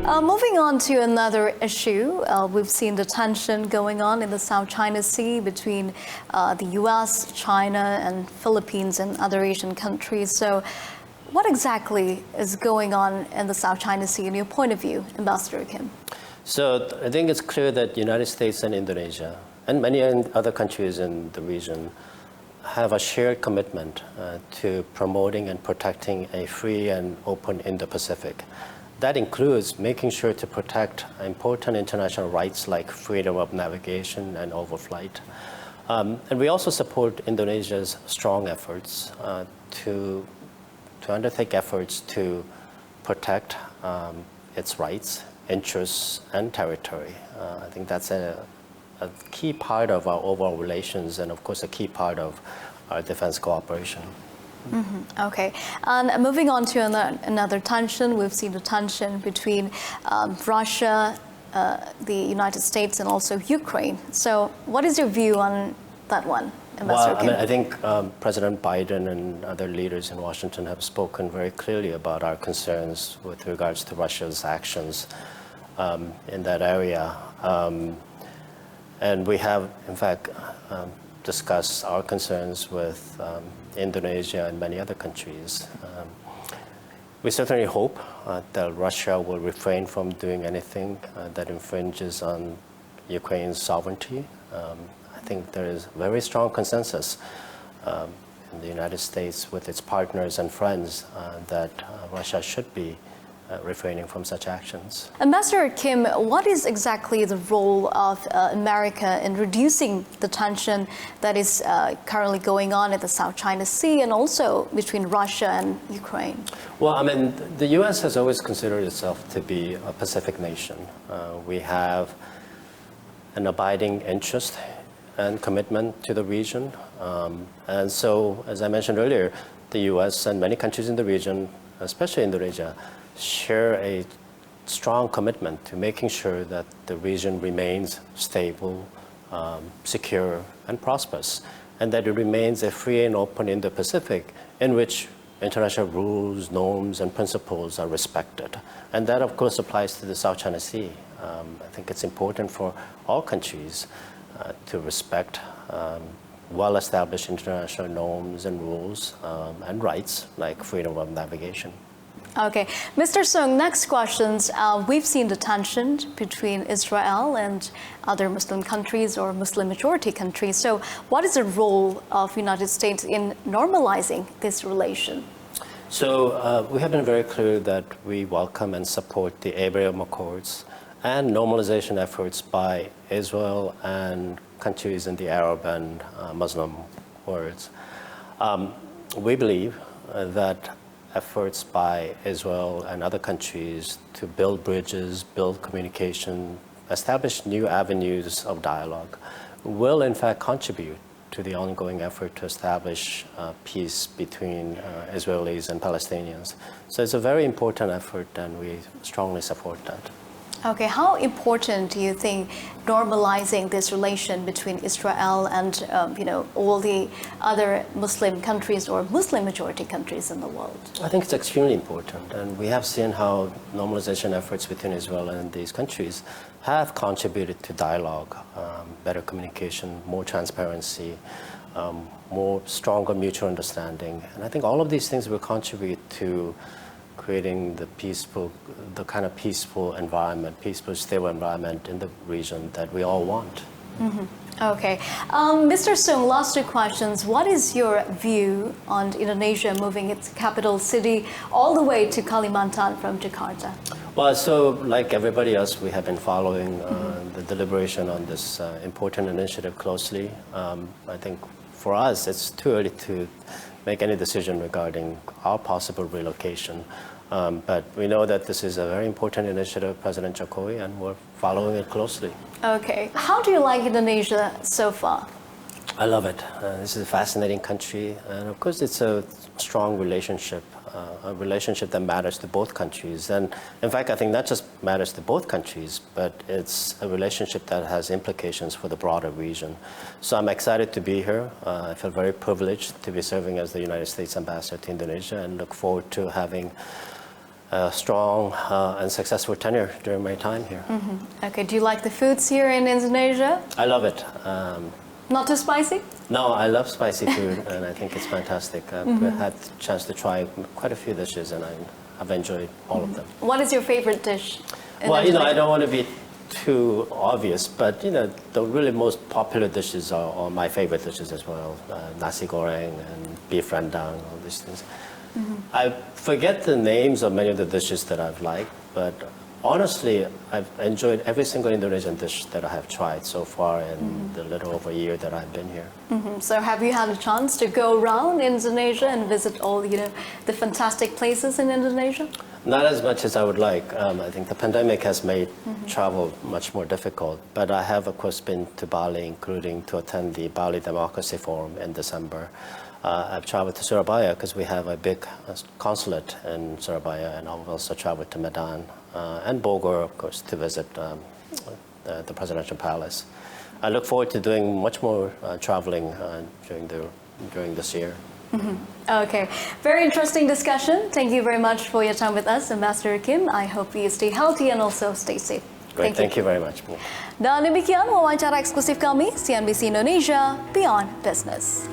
Moving on to another issue, we've seen the tension going on in the South China Sea between the U.S., China, and Philippines and other Asian countries. So what exactly is going on in the South China Sea in your point of view, Ambassador Kim? So I think it's clear that the United States and Indonesia and many other countries in the region have a shared commitment to promoting and protecting a free and open Indo-Pacific. That includes making sure to protect important international rights like freedom of navigation and overflight. And we also support Indonesia's strong efforts to undertake efforts to protect its rights, interests, and territory. I think that's a key part of our overall relations and, of course, a key part of our defense cooperation. Mm-hmm. Okay, and moving on to another tension, we've seen the tension between Russia, the United States, and also Ukraine. So what is your view on that one, Ambassador Kim? Well, I think President Biden and other leaders in Washington have spoken very clearly about our concerns with regards to Russia's actions in that area. And we have, in fact, discussed our concerns with Indonesia and many other countries. We certainly hope that Russia will refrain from doing anything that infringes on Ukraine's sovereignty. I think there is very strong consensus in the United States with its partners and friends that Russia should be refraining from such actions. Ambassador Kim, what is exactly the role of America in reducing the tension that is currently going on in the South China Sea and also between Russia and Ukraine? Well, I mean, the U.S. has always considered itself to be a Pacific nation. We have an abiding interest and commitment to the region. And so, as I mentioned earlier, the U.S. and many countries in the region, especially Indonesia, share a strong commitment to making sure that the region remains stable, secure, and prosperous, and that it remains a free and open Indo-Pacific in which international rules, norms, and principles are respected. And that, of course, applies to the South China Sea. I think it's important for all countries to respect well-established international norms and rules and rights like freedom of navigation. Okay. Mr. Sung, next questions. We've seen the tension between Israel and other Muslim countries or Muslim majority countries. So what is the role of the United States in normalizing this relation? So we have been very clear that we welcome and support the Abraham Accords and normalization efforts by Israel and countries in the Arab and Muslim worlds. We believe that efforts by Israel and other countries to build bridges, build communication, establish new avenues of dialogue will in fact contribute to the ongoing effort to establish peace between Israelis and Palestinians. So it's a very important effort and we strongly support that. Okay, how important do you think normalizing this relation between Israel and all the other Muslim countries or Muslim majority countries in the world? I think it's extremely important, and we have seen how normalization efforts between Israel and these countries have contributed to dialogue, better communication, more transparency, more stronger mutual understanding, and I think all of these things will contribute to creating the kind of peaceful environment, peaceful, stable environment in the region that we all want. Mm-hmm. Okay. Mr. Sung, last two questions. What is your view on Indonesia moving its capital city all the way to Kalimantan from Jakarta? Well, so like everybody else, we have been following the deliberation on this important initiative closely. I think for us, it's too early to make any decision regarding our possible relocation. But we know that this is a very important initiative, President Jokowi, and we're following it closely. Okay. How do you like Indonesia so far? I love it. This is a fascinating country. And of course, it's a strong relationship, a relationship that matters to both countries. And in fact, I think not just matters to both countries, but it's a relationship that has implications for the broader region. So I'm excited to be here. I feel very privileged to be serving as the United States ambassador to Indonesia and look forward to having a strong and successful tenure during my time here. Okay, do you like the foods here in Indonesia? I love it. Not too spicy? No, I love spicy food, and I think it's fantastic. I've had the chance to try quite a few dishes, and I've enjoyed all of them. What is your favorite dish? Well, I don't want to be too obvious, but the really most popular dishes are my favorite dishes as well. Nasi goreng and beef rendang, all these things. I forget the names of many of the dishes that I've liked, but honestly, I've enjoyed every single Indonesian dish that I have tried so far in the little over a year that I've been here. So have you had a chance to go around Indonesia and visit all, the fantastic places in Indonesia? Not as much as I would like. I think the pandemic has made travel much more difficult, but I have, of course, been to Bali, including to attend the Bali Democracy Forum in December. I've traveled to Surabaya because we have a big consulate in Surabaya, and I've also traveled to Medan and Bogor, of course, to visit the presidential palace. I look forward to doing much more traveling during this year. Okay, very interesting discussion. Thank you very much for your time with us, Ambassador Kim. I hope you stay healthy and also stay safe. Great, thank you very much. Dan demikian wawancara eksklusif kami CNBC Indonesia Beyond Business.